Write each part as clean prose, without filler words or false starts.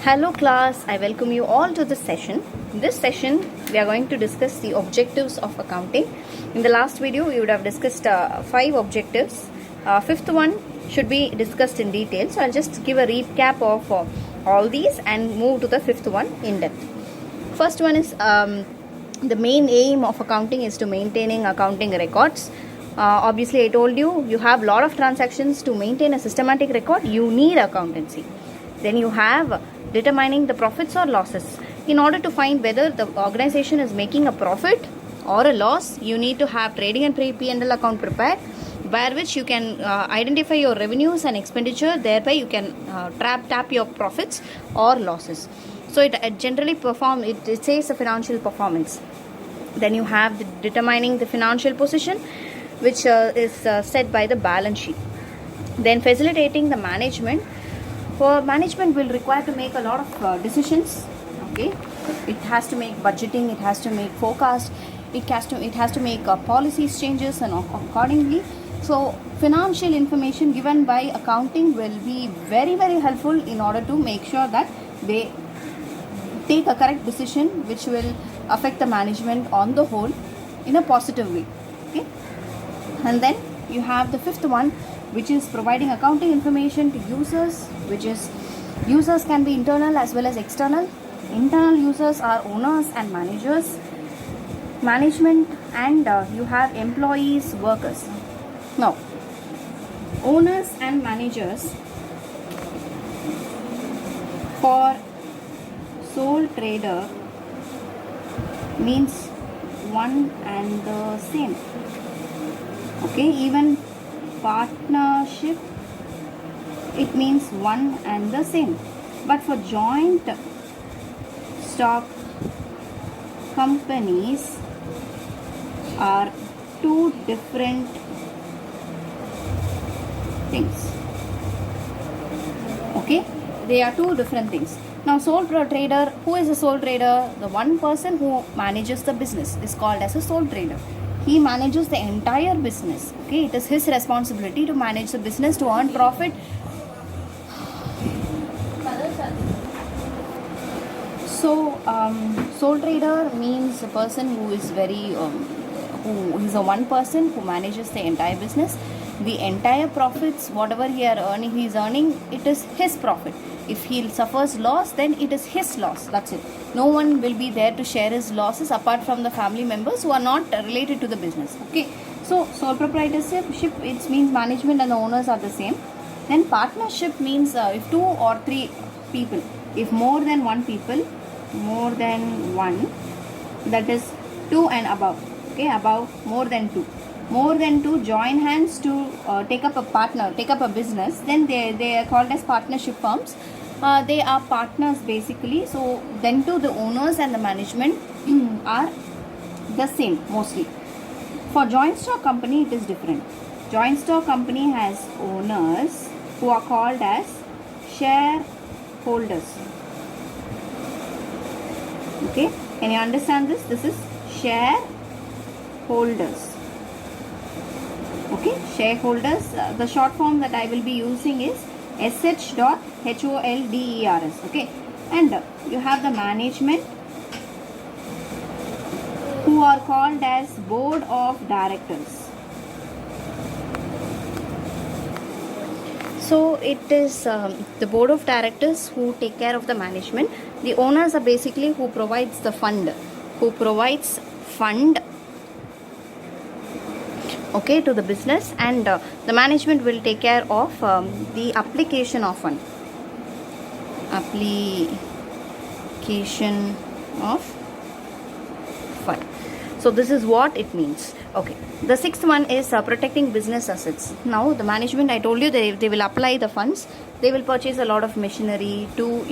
Hello class, I welcome you all to this session. In this session, we are going to discuss the objectives of accounting. In the last video, we would have discussed 5 objectives. Fifth one should be discussed in detail. So I'll just give a recap of all these and move to the fifth one in depth. First one is the main aim of accounting is to maintaining accounting records. Obviously, I told you, you have a lot of transactions. To maintain a systematic record, you need accountancy. Then you have determining the profits or losses. In order to find whether the organization is making a profit or a loss, you need to have trading and P&L account prepared, by which you can identify your revenues and expenditure. Thereby you can tap your profits or losses. So it generally it says a financial performance. Then you have determining the financial position, which is set by the balance sheet. Then facilitating the management. For management will require to make a lot of decisions. Okay, it has to make budgeting, it has to make forecast, it has to make policies changes and accordingly. So financial information given by accounting will be very helpful in order to make sure that they take a correct decision which will affect the management on the whole in a positive way. Okay, and then you have the fifth one, which is providing accounting information to users, which is users can be internal as well as external. Internal users are owners and managers, management, and you have employees, workers. Now, owners and managers for sole trader means one and the same. Okay, even partnership, it means one and the same. But for joint stock companies are two different things. Okay, they are two different things. Now, sole trader, who is a sole trader? The one person who manages the business is called as a sole trader. He manages the entire business. Okay, it is his responsibility to manage the business to earn profit. So, sole trader means a person who is who is a one person who manages the entire business. The entire profits, whatever he is earning, it is his profit. If he suffers loss, then it is his loss. That's it. No one will be there to share his losses apart from the family members who are not related to the business. Okay. So, sole proprietorship, it means management and the owners are the same. Then partnership means if 2 or 3 people, if more than one people, more than one, that is 2 and above. Okay, above more than 2. More than 2 join hands to take up a business, then they are called as partnership firms. They are partners basically. So then too the owners and the management are the same mostly. For joint stock company, it is different. Joint stock company has owners who are called as shareholders. Okay, can you understand this? This is shareholders. Okay, shareholders, the short form that I will be using is SH.HOLDERS. Okay, and you have the management who are called as board of directors. So it is the board of directors who take care of the management. The owners are basically who provides the fund, okay, to the business, and the management will take care of the application of fund. So this is what it means. Okay, the sixth one is protecting business assets. Now the management, I told you, they will apply the funds. They will purchase a lot of machinery to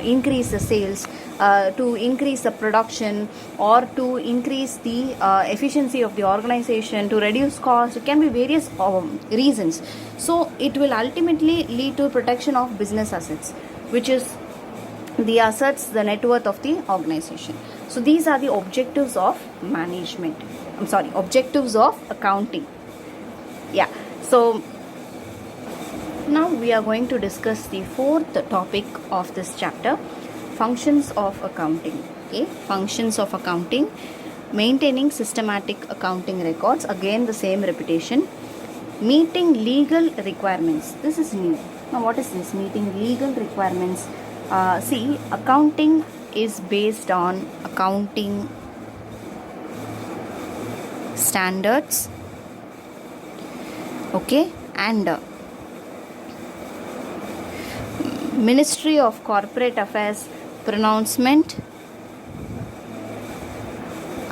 increase the sales, to increase the production, or to increase the efficiency of the organization, to reduce cost. It can be various reasons. So it will ultimately lead to protection of business assets, which is the assets, the net worth of the organization. So these are the objectives of management. Objectives of accounting. Yeah. So Now we are going to discuss the fourth topic of this chapter, functions of accounting. Okay, functions of accounting, maintaining systematic accounting records, again the same repetition, meeting legal requirements. This is new. Now what is this? Meeting legal requirements. See, accounting is based on accounting standards, okay, and Ministry of Corporate Affairs pronouncement,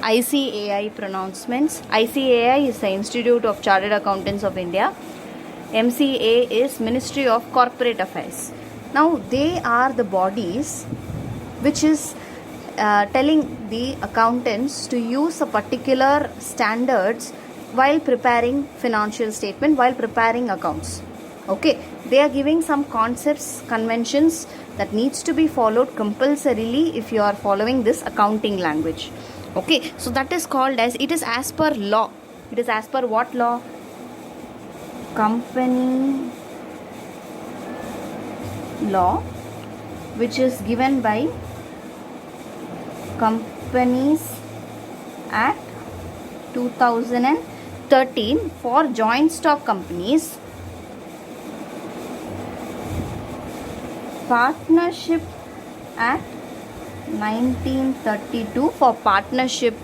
ICAI pronouncements. ICAI is the Institute of Chartered Accountants of India. MCA is Ministry of Corporate Affairs. Now they are the bodies which is telling the accountants to use a particular standards while preparing financial statement, while preparing accounts. Okay, they are giving some concepts, conventions that needs to be followed compulsorily if you are following this accounting language. Okay, so that is called as, it is as per law. It is as per what law? Company law, which is given by Companies Act 2013 for joint stock companies, Partnership Act 1932 for partnership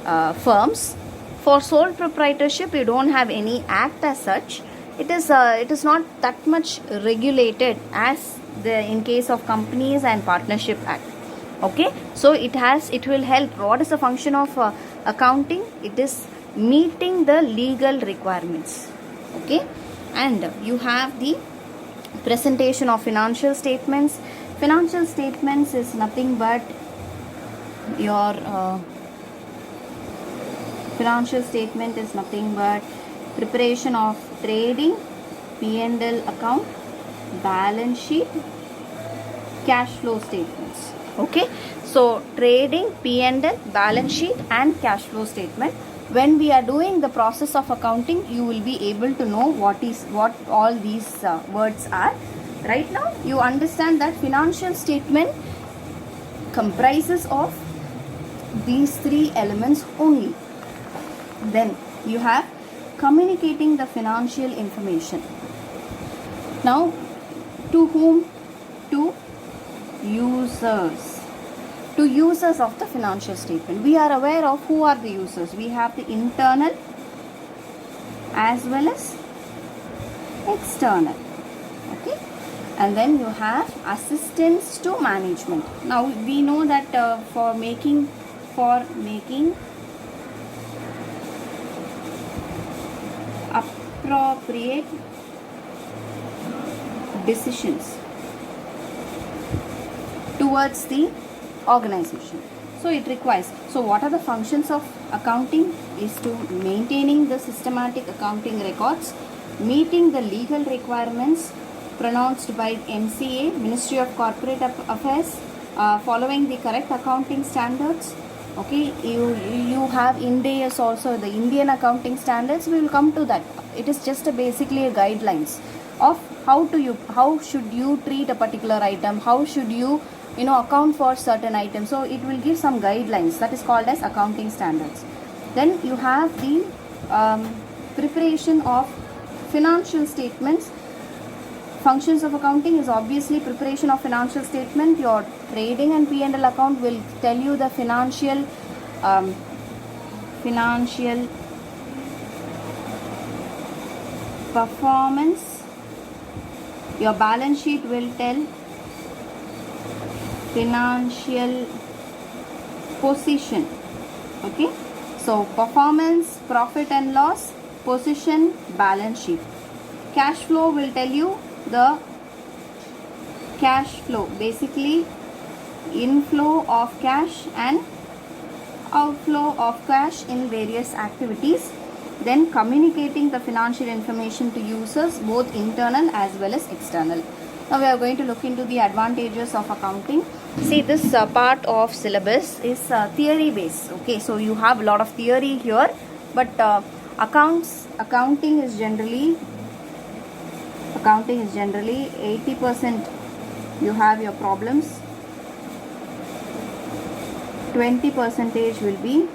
firms. For sole proprietorship, you don't have any act as such. It is not that much regulated as in case of Companies and Partnership Act. Okay, so it will help. What is the function of accounting? It is meeting the legal requirements. Okay, and you have the presentation of financial statements. Financial statements is nothing but your financial statement is nothing but preparation of trading, P&L account, balance sheet, cash flow statements. Okay, so trading, P&L, balance sheet and cash flow statement. When we are doing the process of accounting, you will be able to know what all these words are. Right now you understand that financial statement comprises of these three elements only. Then you have communicating the financial information. Now to whom? To users. To users of the financial statement. We are aware of who are the users. We have the internal as well as external. Okay, and then you have assistance to management. Now we know that for making appropriate decisions towards the organization, so it requires. So what are the functions of accounting? Is to maintaining the systematic accounting records, meeting the legal requirements pronounced by MCA, Ministry of Corporate Affairs, following the correct accounting standards. Okay, you have Ind AS also, the Indian accounting standards. We will come to that. It is just basically a guidelines of how should you treat a particular item, how should you account for certain items. So it will give some guidelines, that is called as accounting standards. Then you have the preparation of financial statements. Functions of accounting is obviously preparation of financial statement. Your trading and P&L account will tell you the financial performance. Your balance sheet will tell financial position. Okay, so performance, profit and loss, position, balance sheet. Cash flow will tell you the cash flow, basically inflow of cash and outflow of cash in various activities. Then communicating the financial information to users, both internal as well as external. Now we are going to look into the advantages of accounting. See, this part of syllabus is theory based. Okay, so you have a lot of theory here, but accounting is generally Accounting is generally 80% you have your problems, 20% will be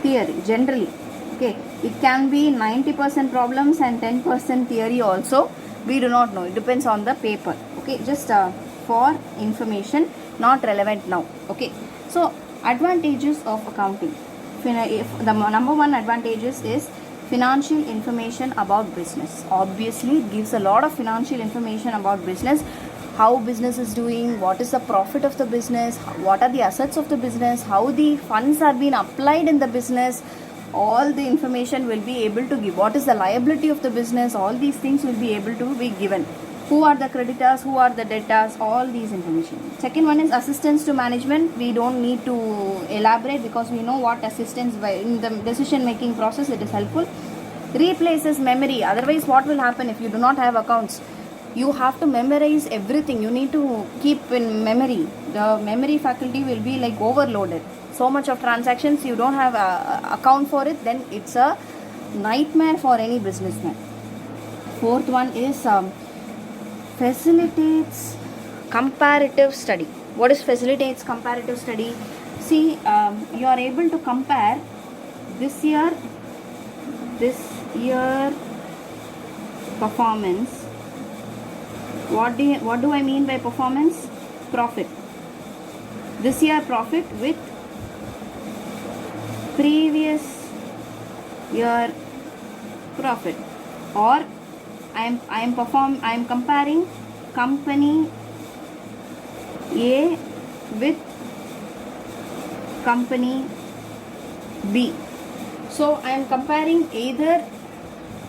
theory generally. Okay, it can be 90% problems and 10% theory also. We do not know, it depends on the paper. Okay, just for information, not relevant now. Okay, so advantages of accounting. If the number one advantages is financial information about business. Obviously it gives a lot of financial information about business, how business is doing, what is the profit of the business, what are the assets of the business, how the funds are being applied in the business. All the information will be able to give. What is the liability of the business? All these things will be able to be given. Who are the creditors, who are the debtors, all these information. Second one is assistance to management. We don't need to elaborate because we know what assistance in the decision making process, it is helpful. Replaces memory. Otherwise what will happen if you do not have accounts? You have to memorize everything. You need to keep in memory. The memory faculty will be like overloaded. So much of transactions, you don't have account for it, then it's a nightmare for any businessman. Fourth one is facilitates comparative study. What is facilitates comparative study? See, you are able to compare this year performance. What do I mean by performance? Profit. This year profit with previous year profit, or I am comparing company A with company B. So I am comparing either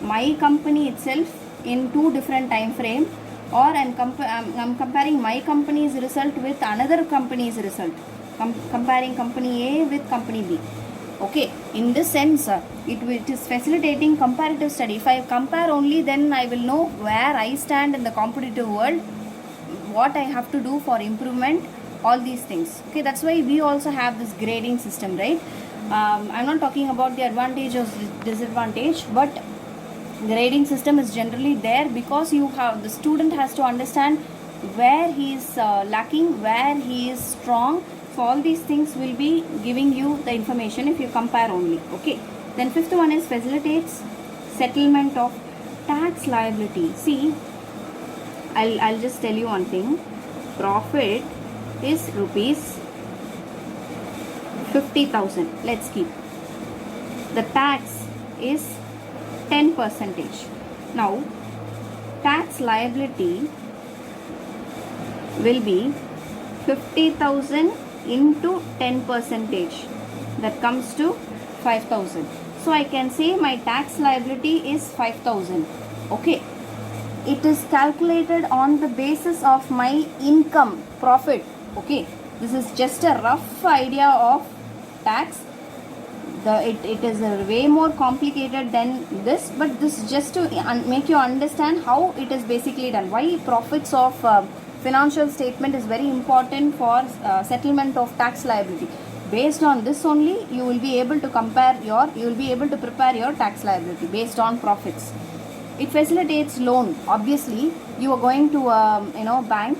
my company itself in two different time frame, or I'm comparing my company's result with another company's result, comparing company A with company B. Okay, in this sense, it is facilitating comparative study. If I compare only, then I will know where I stand in the competitive world, what I have to do for improvement, all these things. Okay, that's why we also have this grading system, right? I'm not talking about the advantage or disadvantage, but grading system is generally there because the student has to understand where he is lacking, where he is strong. So all these things will be giving you the information if you compare only. Okay, then fifth one is facilitates settlement of tax liability. See, I'll just tell you one thing. Profit is rupees 50,000. Let's keep. The tax is 10%. Now, tax liability will be 50,000 into 10%. That comes to 5,000. So I can say my tax liability is 5,000. Okay. It is calculated on the basis of my income, profit. Okay. This is just a rough idea of tax. It is way more complicated than this, but this is just to make you understand how it is basically done. Why profits of financial statement is very important for settlement of tax liability. Based on this only, you will be able to prepare your tax liability based on profits. It facilitates loan. Obviously, you are going to bank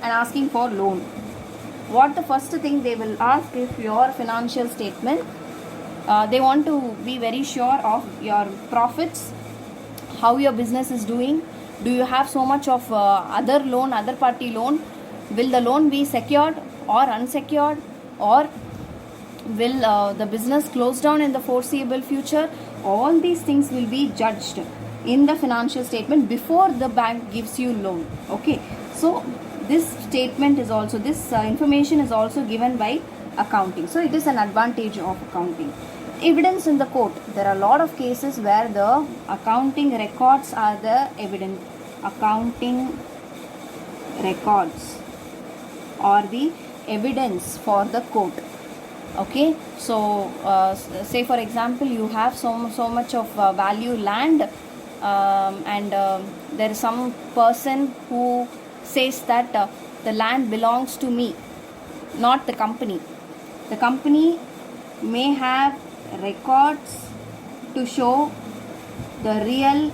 and asking for loan. What the first thing they will ask is your financial statement. They want to be very sure of your profits, how your business is doing. Do you have so much of other party loan? Will the loan be secured or unsecured, or will the business close down in the foreseeable future? All these things will be judged in the financial statement before the bank gives you loan. Okay, so this statement is also, this information is also given by accounting. So it is an advantage of accounting. Evidence in the court. There are a lot of cases where the accounting records are the evidence. Accounting records or the evidence for the court. Okay, so say for example you have so much of value land, and there is some person who says that the land belongs to me, not the company. The company may have records to show the real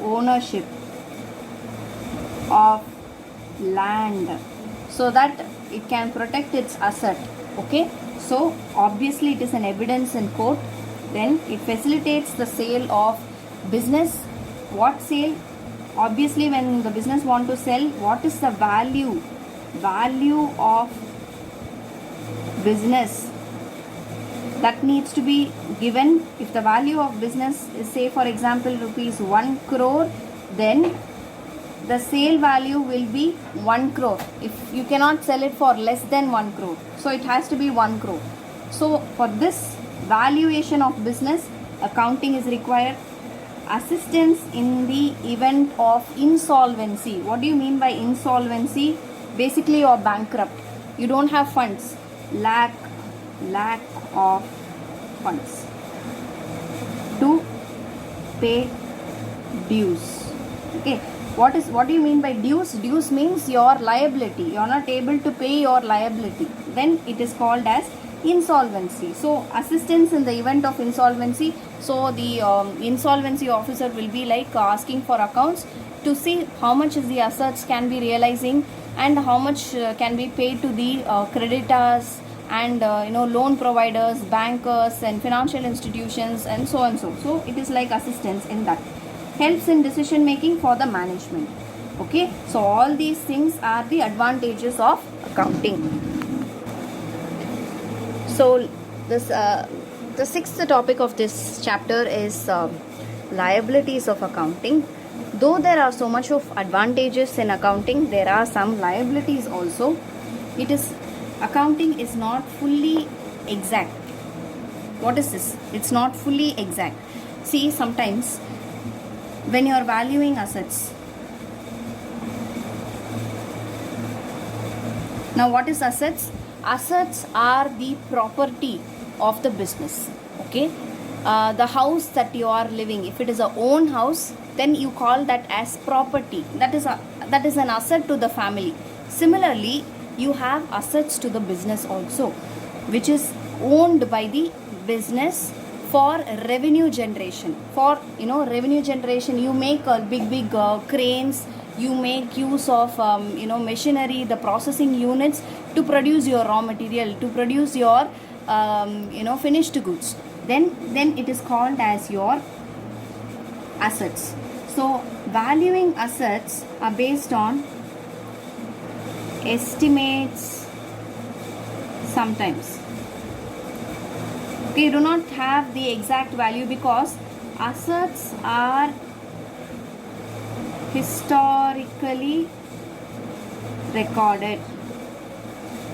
ownership. of land so that it can protect its asset. Okay, so obviously it is an evidence in court. Then it facilitates the sale of business. What sale? Obviously when the business want to sell, what is the value of business that needs to be given. If the value of business is, say for example, rupees 1 crore, then the sale value will be 1 crore. If you cannot sell it for less than 1 crore, so it has to be 1 crore. So for this valuation of business, accounting is required. Assistance in the event of insolvency. What do you mean by insolvency? Basically you're bankrupt, you don't have funds, lack of funds to pay dues. Okay, what do you mean by dues? Dues means your liability, you are not able to pay your liability, then it is called as insolvency. So assistance in the event of insolvency. So the insolvency officer will be like asking for accounts to see how much is the assets can be realizing and how much can be paid to the creditors and loan providers, bankers and financial institutions and so on. So it is like assistance in that. Helps in decision making for the management. Okay, so all these things are the advantages of accounting. So this the sixth topic of this chapter is liabilities of accounting. Though there are so much of advantages in accounting, there are some liabilities also. Accounting is not fully exact. What is this? It's not fully exact. See, sometimes when you are valuing assets, now what is assets? Assets are the property of the business. Okay, the house that you are living, if it is a own house, then you call that as property. That is an asset to the family. Similarly, you have assets to the business also, which is owned by the business for revenue generation. For revenue generation, you make big cranes, you make use of machinery, the processing units to produce your raw material, to produce your finished goods. Then it is called as your assets. So valuing assets are based on estimates sometimes. Okay, you do not have the exact value because assets are historically recorded.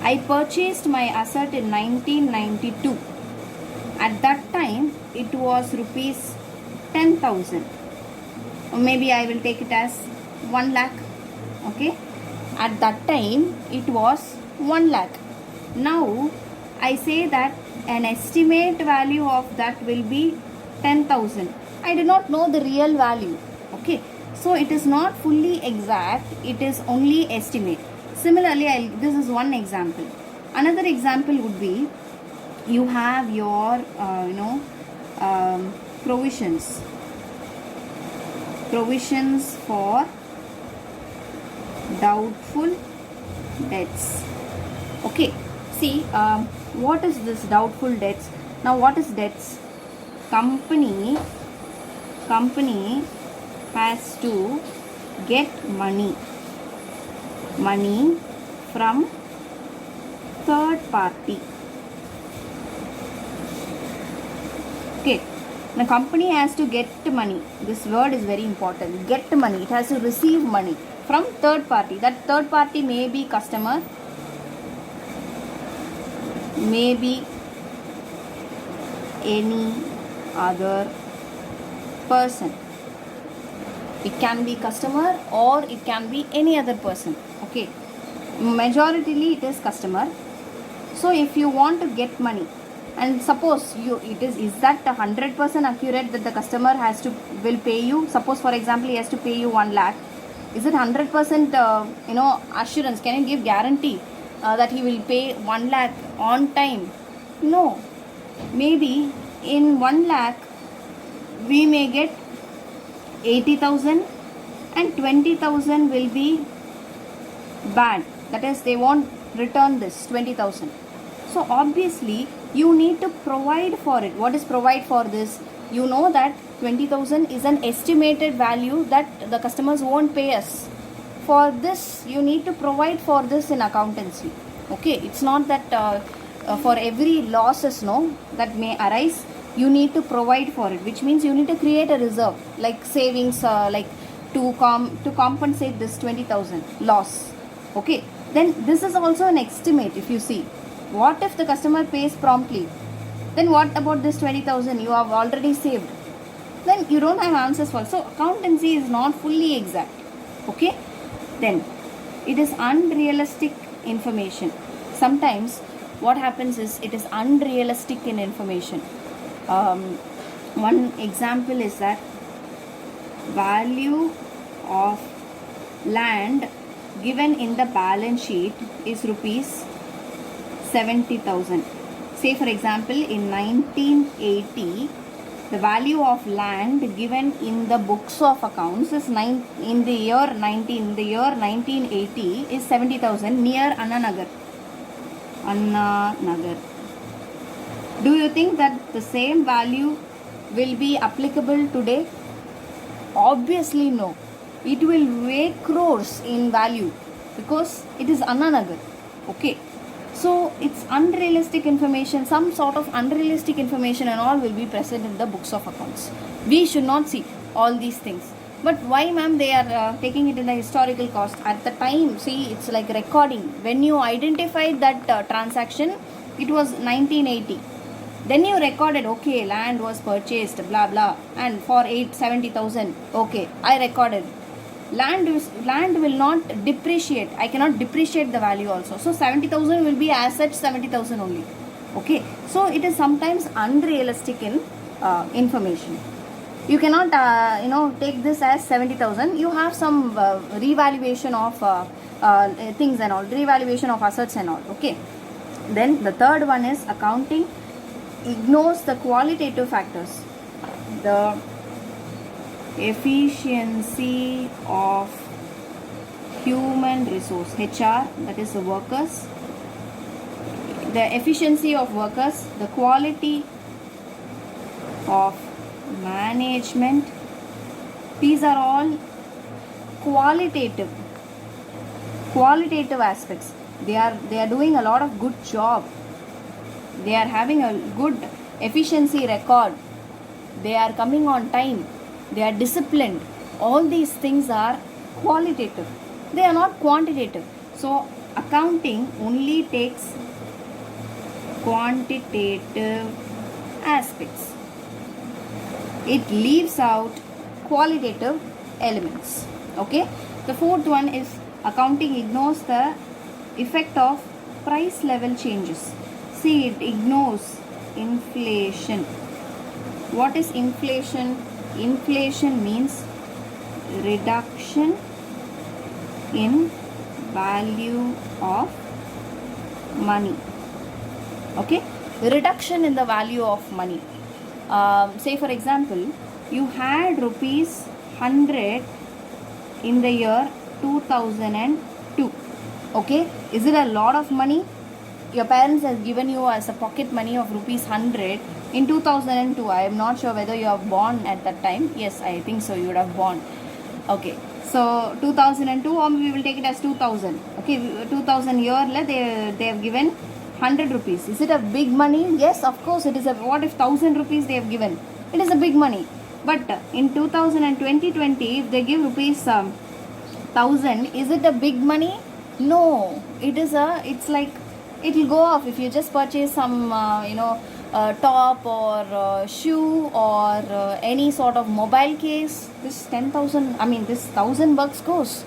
I purchased my asset in 1992. At that time, it was rupees 10,000. Or maybe I will take it as 1 lakh. Okay. At that time, it was 1 lakh. Now, I say that an estimate value of that will be 10,000. I do not know the real value. Okay. So, it is not fully exact. It is only estimate. Similarly, this is one example. Another example would be, you have your provisions for doubtful debts. Okay, see, what is this doubtful debts? Now, what is debts? Company has to get money from third party. Okay, the company has to get money. This word is very important. Get money. It has to receive money from third party. That third party may be customer, may be any other person. It can be customer or it can be any other person. Okay, majoritarily it is customer. So if you want to get money, and suppose is that 100% accurate that the customer will pay you? Suppose for example he has to pay you 1 lakh. Is it 100% assurance? Can you give guarantee that he will pay 1 lakh on time? No. Maybe in 1 lakh we may get 80,000 and 20,000 will be bad, that is they won't return this 20,000. So obviously you need to provide for it. What is provide for this? You know that 20,000 is an estimated value that the customers won't pay us. For this you need to provide for this in accountancy. Okay, it's not that for every losses that may arise you need to provide for it, which means you need to create a reserve like savings, like to compensate this 20,000 loss. Okay, then this is also an estimate. If you see, what if the customer pays promptly, then what about this 20,000 you have already saved? Then you don't have answers for. So accountancy is not fully exact. Okay, then it is unrealistic information. Sometimes what happens is it is unrealistic in information. One example is that value of land given in the balance sheet is rupees 70,000. Say for example in 1980 the value of land given in the books of accounts is in the year 1980 is 70,000 near Anna Nagar. Do you think that the same value will be applicable today? Obviously no. It will weigh crores in value because it is Anna Nagar. Okay. So it's unrealistic information, some sort of unrealistic information and all will be present in the books of accounts. We should not see all these things. But why ma'am they are taking it in the historical cost? At the time, see, it's like recording. When you identified that transaction, it was 1980. Then you recorded, okay, land was purchased, blah blah, and for 70,000. Okay, I recorded. Land will not depreciate. I cannot depreciate the value also. So 70,000 will be as such 70,000 only. Okay. So it is sometimes unrealistic in information. You cannot take this as 70,000. You have some revaluation of things and all, revaluation of assets and all. Okay. Then the third one is accounting ignores the qualitative factors. The efficiency of human resource, HR, that is the workers, the efficiency of workers, the quality of management, these are all qualitative aspects. They are doing a lot of good job. They are having a good efficiency record. They are coming on time. They are disciplined. All these things are qualitative. They are not quantitative. So accounting only takes quantitative aspects. It leaves out qualitative elements. Okay. The fourth one is accounting ignores the effect of price level changes. See, it ignores inflation. What is inflation? Inflation means reduction in value of money. Okay, reduction in the value of money. Say for example, you had rupees 100 in the year 2002. Okay, is it a lot of money? Your parents have given you as a pocket money of rupees 100 in 2002. I am not sure whether you are born at that time. Yes, I think so. You would have born. Okay, so 2002, or we will take it as 2000. Okay, 2000 year they have given 100 rupees. Is it a big money? Yes, of course it is. What if 1000 rupees they have given? It is a big money. But in 2020, if they give rupees 1000, is it a big money? No, it's like it will go off if you just purchase some top or shoe or any sort of mobile case. This 10,000, I mean this $1,000 goes.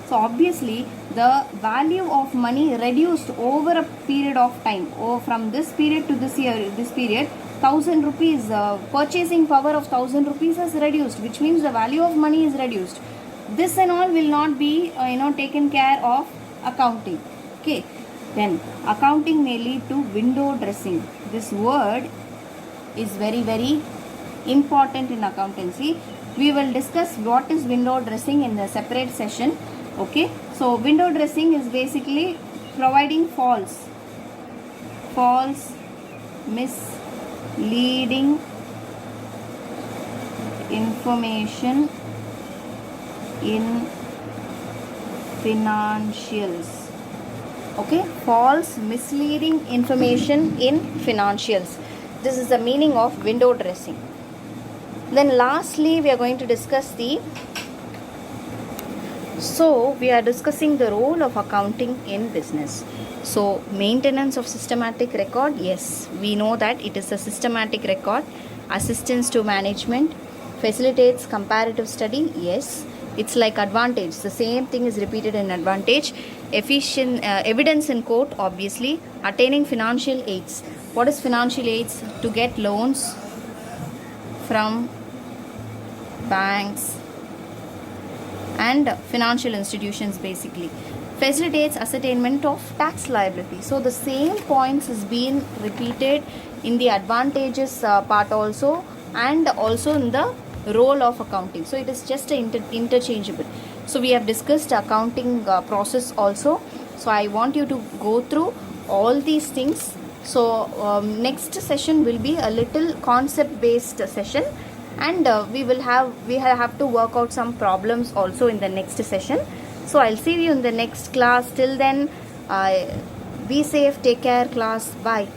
So obviously the value of money reduced over a period of time. Or from this period to this period, 1,000 rupees, purchasing power of 1,000 rupees has reduced, which means the value of money is reduced. This and all will not be taken care of accounting. Okay. Then accounting may lead to window dressing. This word is very, very important in accountancy. we will discuss what is window dressing in the separate session. Okay, so window dressing is basically providing false, misleading information in financials. Okay, false misleading information in financials. This is the meaning of window dressing. Then lastly, we are going to discuss we are discussing the role of accounting in business. So maintenance of systematic record, yes, we know that it is a systematic record. Assistance to management, facilitates comparative study, yes, it's like advantage, the same thing is repeated in advantage. Efficient evidence in court, obviously. Attaining financial aids, what is financial aids? To get loans from banks and financial institutions, basically. Facilitates ascertainment of tax liability. So the same points is being repeated in the advantages part also, and also in the role of accounting. So it is just interchangeable. So we have discussed accounting process also. So I want you to go through all these things. So next session will be a little concept based session, and we have to work out some problems also in the next session. So I'll see you in the next class. Till then, be safe, take care class, bye.